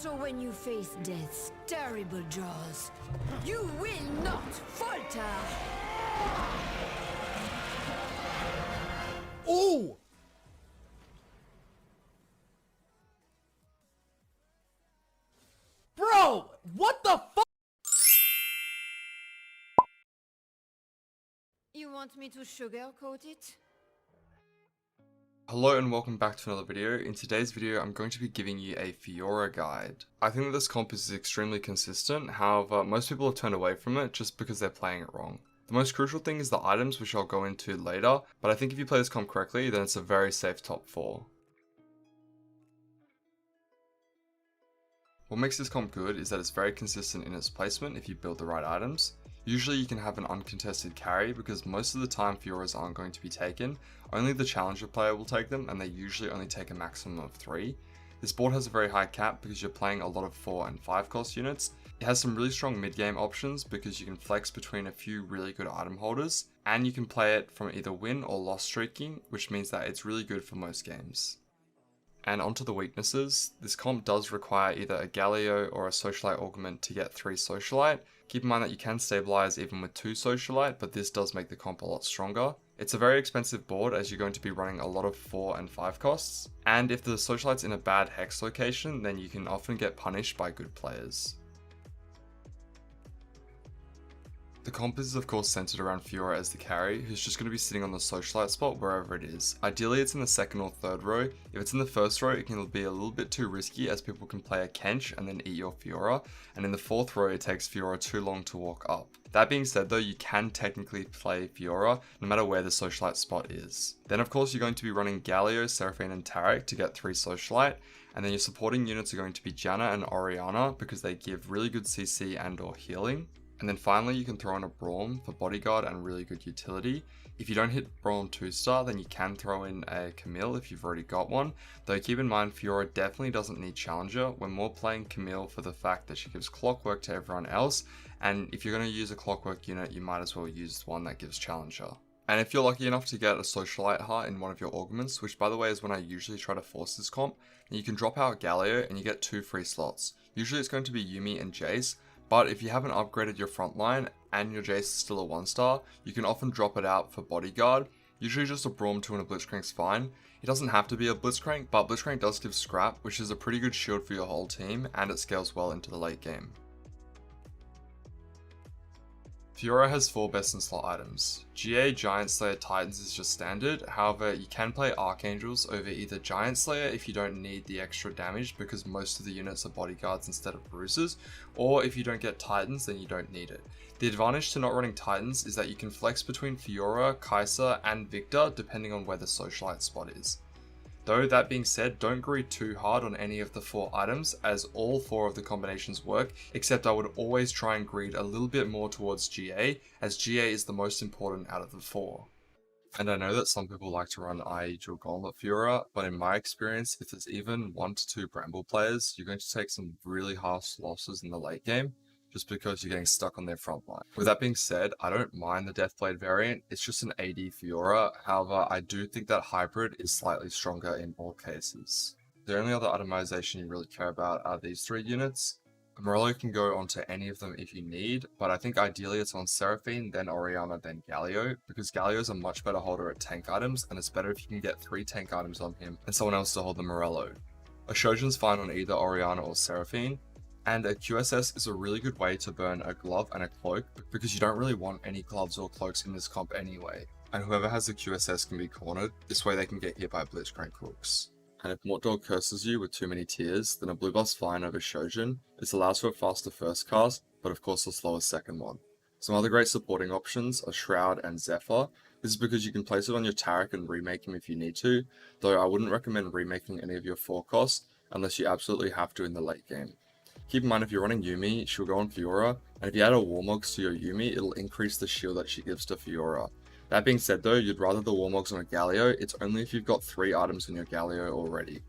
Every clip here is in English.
So when you face death's terrible jaws, you will not falter! Ooh! Bro, what the fuck? You want me to sugarcoat it? Hello and welcome back to another video. In today's video, I'm going to be giving you a Fiora guide. I think that this comp is extremely consistent, however, most people have turned away from it just because they're playing it wrong. The most crucial thing is the items, which I'll go into later, but I think if you play this comp correctly, then it's a very safe top 4. What makes this comp good is that it's very consistent in its placement if you build the right items. Usually you can have an uncontested carry because most of the time Fioras aren't going to be taken, only the challenger player will take them and they usually only take a maximum of 3. This board has a very high cap because you're playing a lot of 4 and 5 cost units. It has some really strong mid-game options because you can flex between a few really good item holders, and you can play it from either win or loss streaking, which means that it's really good for most games. And onto the weaknesses, this comp does require either a Galio or a Socialite Augment to get 3 Socialite. Keep in mind that you can stabilize even with 2 Socialite, but this does make the comp a lot stronger. It's a very expensive board as you're going to be running a lot of 4 and 5 costs, and if the Socialite's in a bad hex location, then you can often get punished by good players. The comp is of course centered around Fiora as the carry, who's just going to be sitting on the Socialite spot wherever it is. Ideally it's in the second or third row. If it's in the first row it can be a little bit too risky as people can play a Kench and then eat your Fiora, and in the fourth row it takes Fiora too long to walk up. That being said though, you can technically play Fiora no matter where the Socialite spot is. Then of course you're going to be running Galio, Seraphine and Tarek to get 3 Socialite, and then your supporting units are going to be Janna and Orianna because they give really good CC and or healing. And then finally you can throw in a Braum for bodyguard and really good utility. If you don't hit Braum 2-star, then you can throw in a Camille if you've already got one. Though keep in mind Fiora definitely doesn't need Challenger. We're more playing Camille for the fact that she gives clockwork to everyone else. And if you're going to use a clockwork unit, you might as well use one that gives Challenger. And if you're lucky enough to get a Socialite heart in one of your augments, which by the way is when I usually try to force this comp, then you can drop out Galio and you get 2 free slots. Usually it's going to be Yuumi and Jace. But if you haven't upgraded your front line and your Jace is still a 1-star, you can often drop it out for bodyguard. Usually just a Braum 2 and a Blitzcrank's fine. It doesn't have to be a Blitzcrank, but Blitzcrank does give scrap, which is a pretty good shield for your whole team, and it scales well into the late game. Fiora has 4 best in slot items. GA Giant Slayer Titans is just standard, however you can play Archangels over either Giant Slayer if you don't need the extra damage because most of the units are bodyguards instead of bruisers, or if you don't get Titans then you don't need it. The advantage to not running Titans is that you can flex between Fiora, Kai'Sa and Victor depending on where the Socialite spot is. Though that being said, don't greed too hard on any of the 4 items as all 4 of the combinations work, except I would always try and greed a little bit more towards GA, as GA is the most important out of the 4. And I know that some people like to run IE Dual Gauntlet Fiora, but in my experience, if there's even 1 to 2 Bramble players, you're going to take some really harsh losses in the late game, just because you're getting stuck on their front line. With that being said, I don't mind the Deathblade variant, it's just an AD Fiora, however I do think that hybrid is slightly stronger in all cases. The only other itemization you really care about are these 3 units. Morello can go onto any of them if you need, but I think ideally it's on Seraphine, then Orianna, then Galio, because Galio is a much better holder at tank items, and it's better if you can get 3 tank items on him and someone else to hold the Morello. A Shojin's fine on either Orianna or Seraphine, and a QSS is a really good way to burn a glove and a cloak because you don't really want any gloves or cloaks in this comp anyway. And whoever has a QSS can be cornered, this way they can get hit by Blitzcrank hooks. And if Mortdog curses you with too many tears, then a blue buff's fine over Shojin. This allows for a faster first cast, but of course a slower second one. Some other great supporting options are Shroud and Zephyr. This is because you can place it on your Tarek and remake him if you need to, though I wouldn't recommend remaking any of your 4 costs unless you absolutely have to in the late game. Keep in mind if you're running Yuumi, she'll go on Fiora, and if you add a Warmogs to your Yuumi, it'll increase the shield that she gives to Fiora. That being said though, you'd rather the Warmogs on a Galio, it's only if you've got 3 items in your Galio already.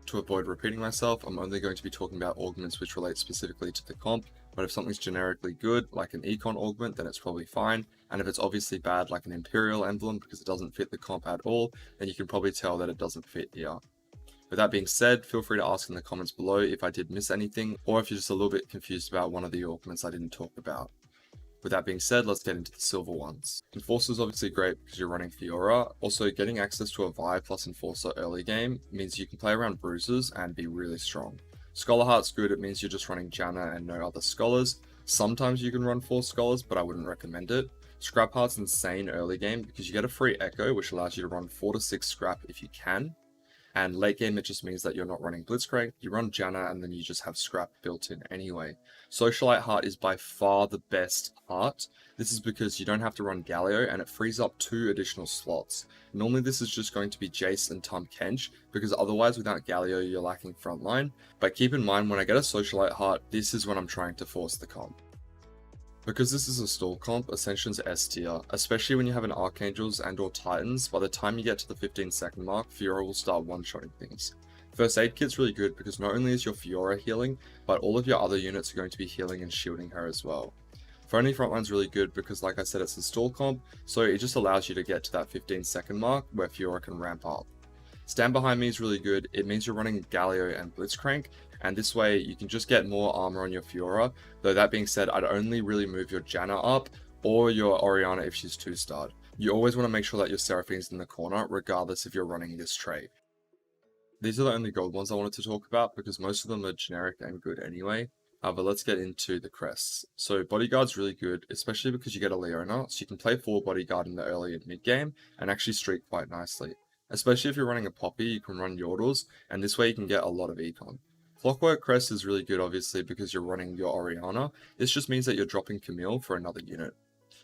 To avoid repeating myself, I'm only going to be talking about augments which relate specifically to the comp, but if something's generically good, like an Econ augment, then it's probably fine, and if it's obviously bad, like an Imperial emblem, because it doesn't fit the comp at all, then you can probably tell that it doesn't fit here. With that being said, feel free to ask in the comments below if I did miss anything, or if you're just a little bit confused about one of the augments I didn't talk about. With that being said, let's get into the silver ones. Enforcer is obviously great because you're running Fiora. Also, getting access to a Vi plus Enforcer early game means you can play around bruises and be really strong. Scholar Heart's good, it means you're just running Janna and no other scholars. Sometimes you can run 4 scholars, but I wouldn't recommend it. Scrap Heart's insane early game because you get a free Echo, which allows you to run 4 to 6 scrap if you can. And late game, it just means that you're not running Blitzcrank, you run Janna, and then you just have scrap built in anyway. Socialite Heart is by far the best heart. This is because you don't have to run Galio, and it frees up 2 additional slots. Normally this is just going to be Jace and Tahm Kench, because otherwise without Galio you're lacking frontline. But keep in mind, when I get a Socialite Heart, this is when I'm trying to force the comp. Because this is a stall comp, Ascension's S tier, especially when you have an Archangels and or Titans. By the time you get to the 15-second mark, Fiora will start one-shotting things. First aid kit's really good because not only is your Fiora healing, but all of your other units are going to be healing and shielding her as well. Friendly Frontline's really good because, like I said, it's a stall comp, so it just allows you to get to that 15-second mark where Fiora can ramp up. Stand Behind Me is really good. It means you're running Galio and Blitzcrank, and this way you can just get more armor on your Fiora. Though that being said, I'd only really move your Janna up or your Orianna if she's 2-starred. You always want to make sure that your Seraphine's in the corner regardless if you're running this trait. These are the only gold ones I wanted to talk about because most of them are generic and good anyway. But let's get into the crests. So Bodyguard's really good, especially because you get a Leona, so you can play 4 Bodyguard in the early and mid game and actually streak quite nicely. Especially if you're running a Poppy, you can run Yordles, and this way you can get a lot of econ. Clockwork Crest is really good obviously because you're running your Orianna. This just means that you're dropping Camille for another unit.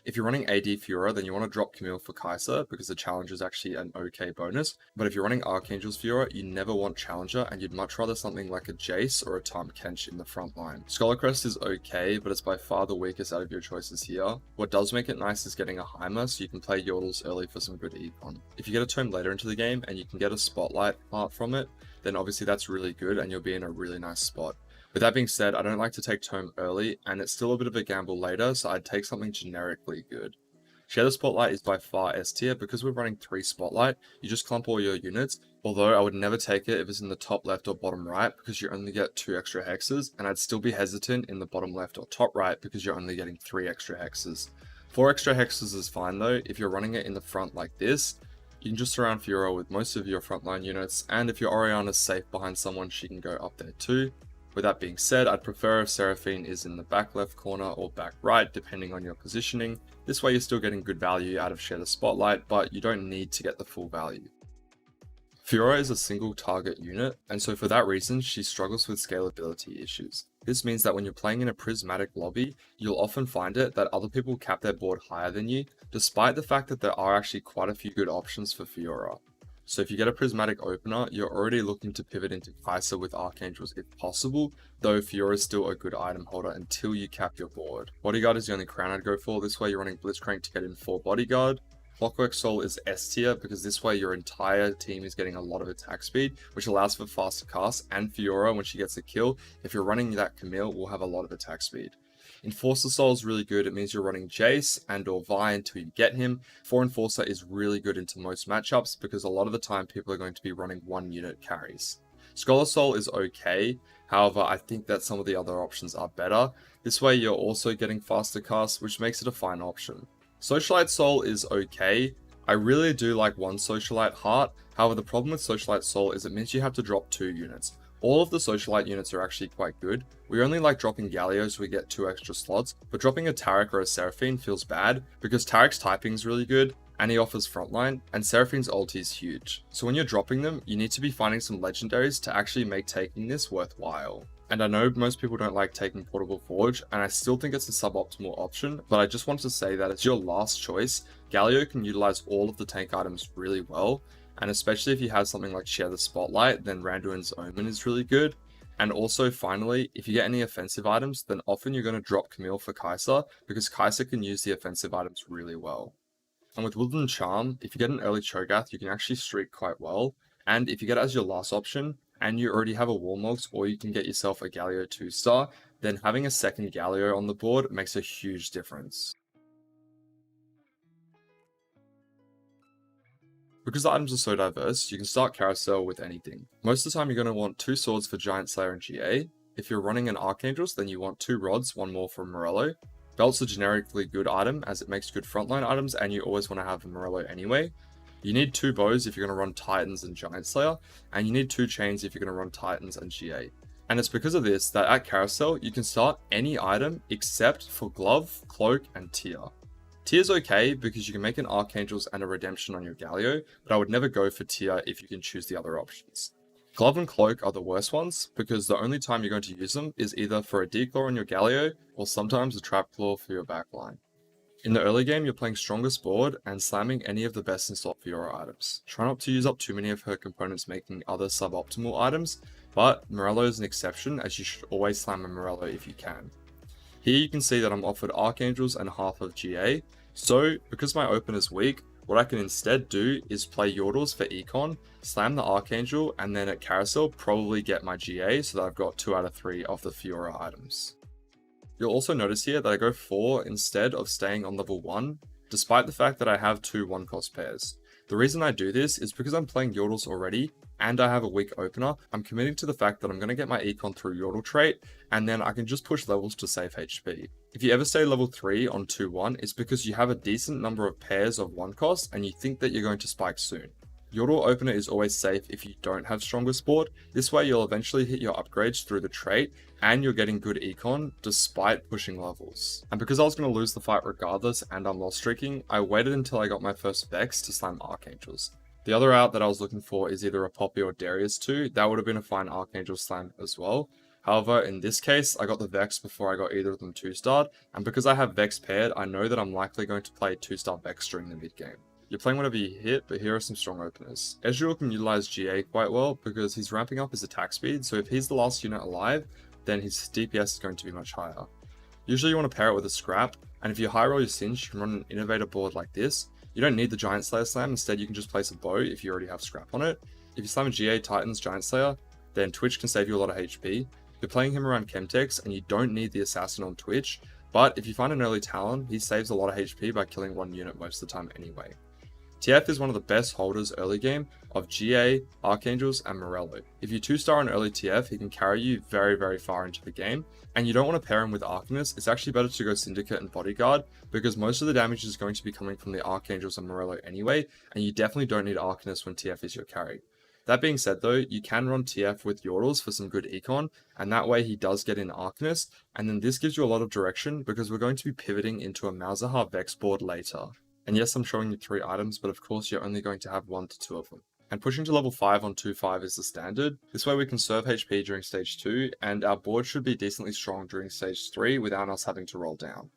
If you're running AD Fiora, then you want to drop Camille for Kai'Sa because the challenge is actually an okay bonus. But if you're running Archangels Fiora, you never want Challenger and you'd much rather something like a Jace or a Tahm Kench in the front line. Scholar Crest is okay, but it's by far the weakest out of your choices here. What does make it nice is getting a Heimer, so you can play Yordles early for some good econ. If you get a Tome later into the game and you can get a Spotlight part from it, then obviously that's really good and you'll be in a really nice spot. With that being said, I don't like to take Tome early, and it's still a bit of a gamble later, so I'd take something generically good. Share the Spotlight is by far S tier. Because we're running 3 Spotlight, you just clump all your units, although I would never take it if it's in the top left or bottom right because you only get 2 extra hexes, and I'd still be hesitant in the bottom left or top right because you're only getting 3 extra hexes. 4 extra hexes is fine though. If you're running it in the front like this, you can just surround Fiora with most of your frontline units, and if your Orianna's safe behind someone, she can go up there too. With that being said, I'd prefer if Seraphine is in the back left corner or back right, depending on your positioning. This way you're still getting good value out of Share the Spotlight, but you don't need to get the full value. Fiora is a single target unit, and so for that reason, she struggles with scalability issues. This means that when you're playing in a prismatic lobby, you'll often find it that other people cap their board higher than you, despite the fact that there are actually quite a few good options for Fiora. So if you get a prismatic opener, you're already looking to pivot into Kai'Sa with Archangels if possible, though Fiora is still a good item holder until you cap your board. Bodyguard is the only crown I'd go for. This way you're running Blitzcrank to get in 4 Bodyguard. Clockwork Soul is S tier because this way your entire team is getting a lot of attack speed, which allows for faster casts, and Fiora, when she gets a kill, if you're running that Camille, will have a lot of attack speed. Enforcer Soul is really good. It means you're running Jace and or Vi until you get him. 4 Enforcer is really good into most matchups because a lot of the time people are going to be running 1 unit carries. Scholar Soul is okay, however I think that some of the other options are better. This way you're also getting faster casts, which makes it a fine option. Socialite Soul is okay. I really do like 1 Socialite Heart, however the problem with Socialite Soul is it means you have to drop 2 units. All of the Socialite units are actually quite good. We only like dropping Galio so we get 2 extra slots, but dropping a Taric or a Seraphine feels bad because Taric's typing is really good and he offers frontline, and Seraphine's ulti is huge. So when you're dropping them, you need to be finding some legendaries to actually make taking this worthwhile. And I know most people don't like taking Portable Forge, and I still think it's a suboptimal option, but I just want to say that it's your last choice. Galio can utilize all of the tank items really well, and especially if you have something like Share the Spotlight, then Randuin's Omen is really good. And also, finally, if you get any offensive items, then often you're going to drop Camille for Kai'Sa, because Kai'Sa can use the offensive items really well. And with Woodland Charm, if you get an early Cho'Gath, you can actually streak quite well. And if you get it as your last option, and you already have a Warmogs, or you can get yourself a Galio 2-star, then having a second Galio on the board makes a huge difference. Because the items are so diverse, you can start Carousel with anything. Most of the time you're going to want 2 swords for Giant Slayer and GA. If you're running an Archangels, then you want 2 rods, 1 more for Morello. Belt's a generically good item as it makes good frontline items and you always want to have a Morello anyway. You need 2 bows if you're going to run Titans and Giant Slayer, and you need 2 chains if you're going to run Titans and GA. And it's because of this that at Carousel, you can start any item except for Glove, Cloak, and Tear. Tear's okay because you can make an Archangels and a Redemption on your Galio, but I would never go for Tear if you can choose the other options. Glove and Cloak are the worst ones because the only time you're going to use them is either for a Declaw on your Galio or sometimes a Trap Claw for your backline. In the early game, you're playing strongest board and slamming any of the best in slot Fiora items. Try not to use up too many of her components making other suboptimal items, but Morello is an exception as you should always slam a Morello if you can. Here you can see that I'm offered Archangels and half of GA, so because my open is weak, what I can instead do is play Yordles for Econ, slam the Archangel, and then at Carousel probably get my GA so that I've got 2 out of 3 of the Fiora items. You'll also notice here that I go 4 instead of staying on level 1, despite the fact that I have 2 1-cost pairs. The reason I do this is because I'm playing Yordles already, and I have a weak opener. I'm committing to the fact that I'm going to get my Econ through Yordle trait, and then I can just push levels to save HP. If you ever stay level 3 on 2-1, it's because you have a decent number of pairs of 1-cost, and you think that you're going to spike soon. Yordle opener is always safe if you don't have strongest board. This way you'll eventually hit your upgrades through the trait and you're getting good econ despite pushing levels. And because I was going to lose the fight regardless and I'm loss streaking, I waited until I got my first Vex to slam Archangels. The other out that I was looking for is either a Poppy or Darius 2. That would have been a fine Archangel slam as well. However, in this case, I got the Vex before I got either of them 2-starred, and because I have Vex paired, I know that I'm likely going to play 2-star Vex during the mid game. You're playing whatever you hit, but here are some strong openers. Ezreal can utilize GA quite well because he's ramping up his attack speed, so if he's the last unit alive, then his DPS is going to be much higher. Usually you want to pair it with a scrap, and if you high roll your Singe, you can run an innovator board like this. You don't need the Giant Slayer slam, instead you can just place a bow if you already have scrap on it. If you slam a GA Titans Giant Slayer, then Twitch can save you a lot of HP. You're playing him around Chemtex, and you don't need the Assassin on Twitch, but if you find an early Talon, he saves a lot of HP by killing one unit most of the time anyway. TF is one of the best holders early game of GA, Archangels, and Morello. If you 2-star on early TF, he can carry you very, very far into the game, and you don't want to pair him with Arcanist. It's actually better to go Syndicate and Bodyguard, because most of the damage is going to be coming from the Archangels and Morello anyway, and you definitely don't need Arcanist when TF is your carry. That being said though, you can run TF with Yordles for some good econ, and that way he does get in Arcanist, and then this gives you a lot of direction because we're going to be pivoting into a Malzahar Vex board later. And yes, I'm showing you 3 items, but of course you're only going to have 1 to 2 of them. And pushing to level 5 on 2-5 is the standard. This way we conserve HP during stage 2, and our board should be decently strong during stage 3 without us having to roll down.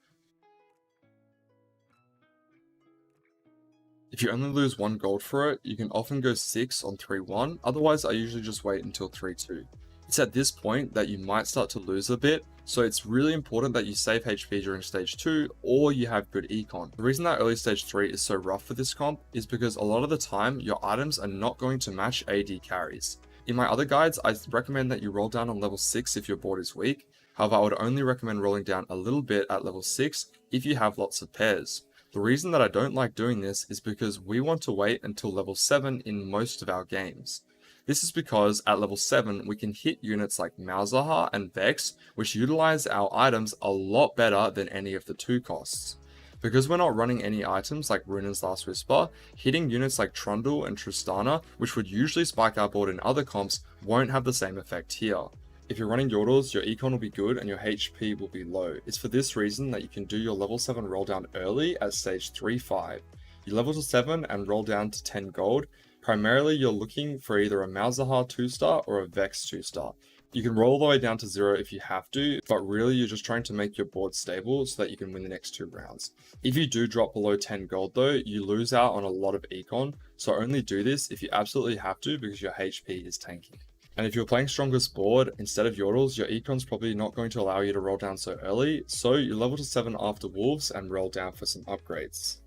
If you only lose 1 gold for it, you can often go 6 on 3-1, otherwise I usually just wait until 3-2. It's at this point that you might start to lose a bit, so it's really important that you save HP during stage 2 or you have good econ. The reason that early stage 3 is so rough for this comp is because a lot of the time your items are not going to match AD carries. In my other guides, I recommend that you roll down on level 6 if your board is weak. However, I would only recommend rolling down a little bit at level 6 if you have lots of pairs. The reason that I don't like doing this is because we want to wait until level 7 in most of our games. This is because at level 7 we can hit units like Malzahar and Vex, which utilize our items a lot better than any of the 2 costs. Because we're not running any items like Runen's Last Whisper, hitting units like Trundle and Tristana, which would usually spike our board in other comps, won't have the same effect here. If you're running Yordles, your econ will be good and your HP will be low. It's for this reason that you can do your level 7 roll down early at stage 3-5. You level to 7 and roll down to 10 gold. Primarily, you're looking for either a Malzahar 2-star or a Vex 2-star. You can roll all the way down to 0 if you have to, but really you're just trying to make your board stable so that you can win the next 2 rounds. If you do drop below 10 gold though, you lose out on a lot of econ, so only do this if you absolutely have to because your HP is tanking. And if you're playing strongest board instead of Yordles, your econ's probably not going to allow you to roll down so early, so you level to 7 after Wolves and roll down for some upgrades.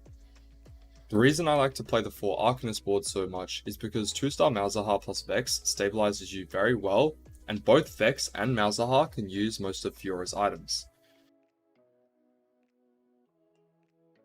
The reason I like to play the 4 Arcanist boards so much is because 2-star Malzahar plus Vex stabilizes you very well, and both Vex and Malzahar can use most of Fiora's items.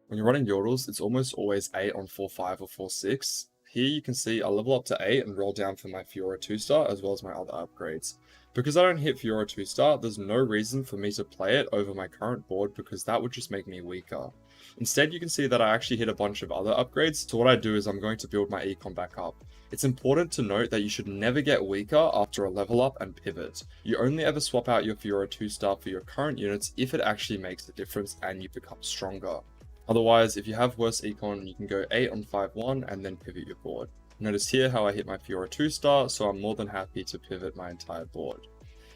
When you're running Yordles, it's almost always 8 on 4-5 or 4-6. here you can see I level up to 8 and roll down for my Fiora 2-star as well as my other upgrades. Because I don't hit Fiora 2-star, there's no reason for me to play it over my current board because that would just make me weaker. Instead, you can see that I actually hit a bunch of other upgrades, so what I do is I'm going to build my econ back up. It's important to note that you should never get weaker after a level up and pivot. You only ever swap out your Fiora 2-star for your current units if it actually makes a difference and you become stronger. Otherwise, if you have worse econ, you can go 8 on 5-1 and then pivot your board. Notice here how I hit my Fiora 2-star, so I'm more than happy to pivot my entire board.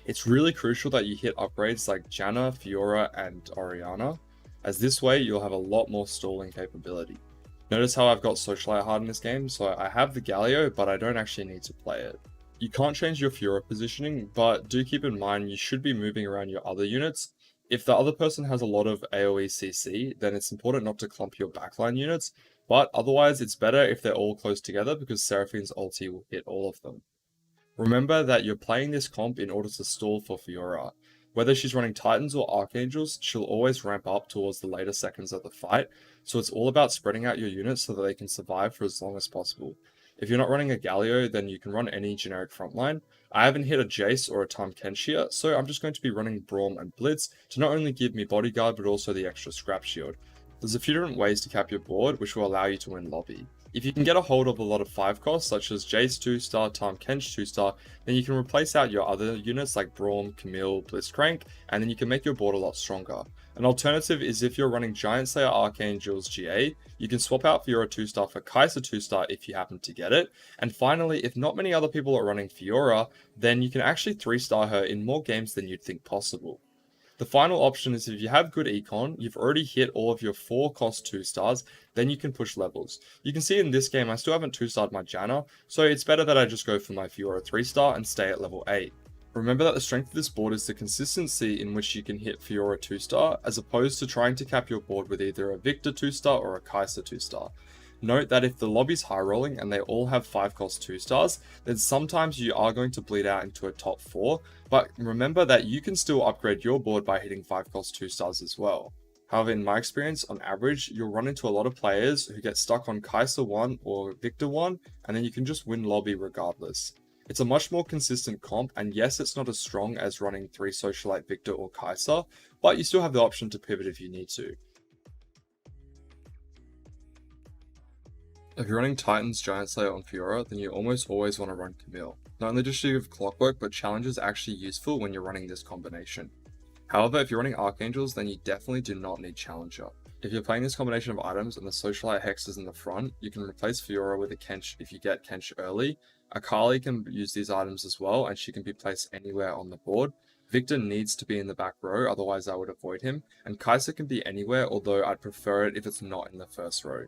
It's really crucial that you hit upgrades like Janna, Fiora, and Oriana, as this way you'll have a lot more stalling capability. Notice how I've got Socialite hard in this game, so I have the Galio, but I don't actually need to play it. You can't change your Fiora positioning, but do keep in mind you should be moving around your other units. If the other person has a lot of AoE CC, then it's important not to clump your backline units, but otherwise it's better if they're all close together because Seraphine's ulti will hit all of them. Remember that you're playing this comp in order to stall for Fiora. Whether she's running Titans or Archangels, she'll always ramp up towards the later seconds of the fight, so it's all about spreading out your units so that they can survive for as long as possible. If you're not running a Galio, then you can run any generic frontline. I haven't hit a Jace or a Tahm Kench yet, so I'm just going to be running Braum and Blitz to not only give me bodyguard but also the extra scrap shield. There's a few different ways to cap your board which will allow you to win lobby. If you can get a hold of a lot of 5 costs such as Jace 2-star, Tahm Kench 2-star, then you can replace out your other units like Braum, Camille, Blitzcrank, and then you can make your board a lot stronger. An alternative is if you're running Giant Slayer Archangels GA, you can swap out Fiora 2-star for Kai'Sa 2-star if you happen to get it. And finally, if not many other people are running Fiora, then you can actually 3-star her in more games than you'd think possible. The final option is if you have good econ, you've already hit all of your 4 cost 2-stars, then you can push levels. You can see in this game I still haven't 2-starred my Janna, so it's better that I just go for my Fiora 3-star and stay at level 8. Remember that the strength of this board is the consistency in which you can hit Fiora 2-star, as opposed to trying to cap your board with either a Victor 2-star or a Kai'Sa 2-star. Note that if the lobby's high rolling and they all have 5 cost 2-stars, then sometimes you are going to bleed out into a top 4, but remember that you can still upgrade your board by hitting 5 cost 2-stars as well. However, in my experience, on average, you'll run into a lot of players who get stuck on Kai'Sa 1 or Victor 1, and then you can just win lobby regardless. It's a much more consistent comp, and yes, it's not as strong as running 3 Socialite Victor or Kai'Sa, but you still have the option to pivot if you need to. If you're running Titans Giant Slayer on Fiora, then you almost always want to run Camille. Not only does she give clockwork, but challenge is actually useful when you're running this combination. However, if you're running Archangels, then you definitely do not need Challenger. If you're playing this combination of items and the Socialite Hex is in the front, you can replace Fiora with a Kench if you get Kench early. Akali can use these items as well, and she can be placed anywhere on the board. Victor needs to be in the back row, otherwise I would avoid him, and Kai'Sa can be anywhere, although I'd prefer it if it's not in the first row.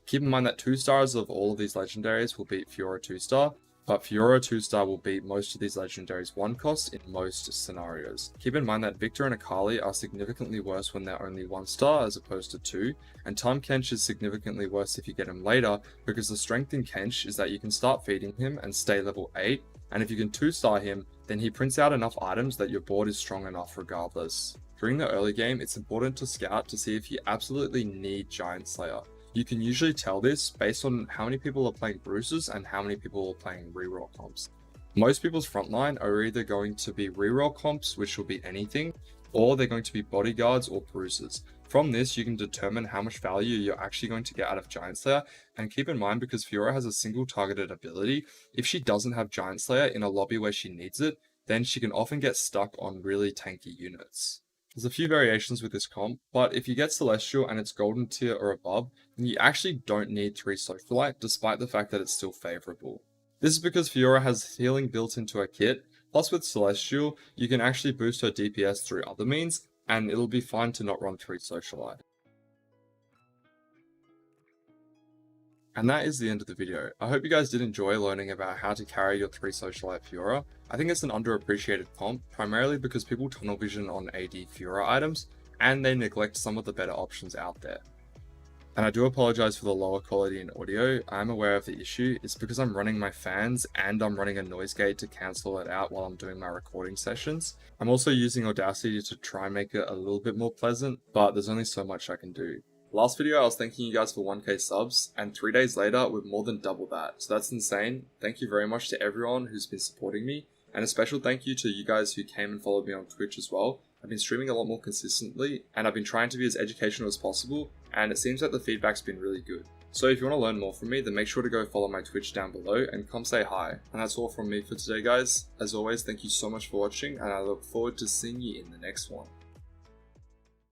Keep in mind that 2-stars of all of these legendaries will beat Fiora 2-star, but Fiora 2-star will beat most of these legendaries 1 cost in most scenarios. Keep in mind that Victor and Akali are significantly worse when they're only 1-star as opposed to 2, and Tahm Kench is significantly worse if you get him later because the strength in Kench is that you can start feeding him and stay level 8, and if you can 2-star him, then he prints out enough items that your board is strong enough regardless. During the early game, it's important to scout to see if you absolutely need Giant Slayer. You can usually tell this based on how many people are playing Bruises and how many people are playing reroll comps. Most people's frontline are either going to be reroll comps, which will be anything, or they're going to be bodyguards or Bruises. From this, you can determine how much value you're actually going to get out of Giant Slayer, and keep in mind because Fiora has a single targeted ability, if she doesn't have Giant Slayer in a lobby where she needs it, then she can often get stuck on really tanky units. There's a few variations with this comp, but if you get Celestial and it's golden tier or above, then you actually don't need 3 Socialite, despite the fact that it's still favourable. This is because Fiora has healing built into her kit, plus with Celestial, you can actually boost her DPS through other means, and it'll be fine to not run 3 Socialite. And that is the end of the video. I hope you guys did enjoy learning about how to carry your 3 Socialite Fiora. I think it's an underappreciated comp, primarily because people tunnel vision on AD Fiora items, and they neglect some of the better options out there. And I do apologize for the lower quality in audio. I'm aware of the issue. It's because I'm running my fans and I'm running a noise gate to cancel it out while I'm doing my recording sessions. I'm also using Audacity to try and make it a little bit more pleasant, but there's only so much I can do. Last video I was thanking you guys for 1k subs, and 3 days later we're more than double that, so that's insane. Thank you very much to everyone who's been supporting me, and a special thank you to you guys who came and followed me on Twitch as well. I've been streaming a lot more consistently, and I've been trying to be as educational as possible, and it seems like the feedback's been really good. So if you want to learn more from me, then make sure to go follow my Twitch down below and come say hi. And that's all from me for today, guys. As always, thank you so much for watching, and I look forward to seeing you in the next one.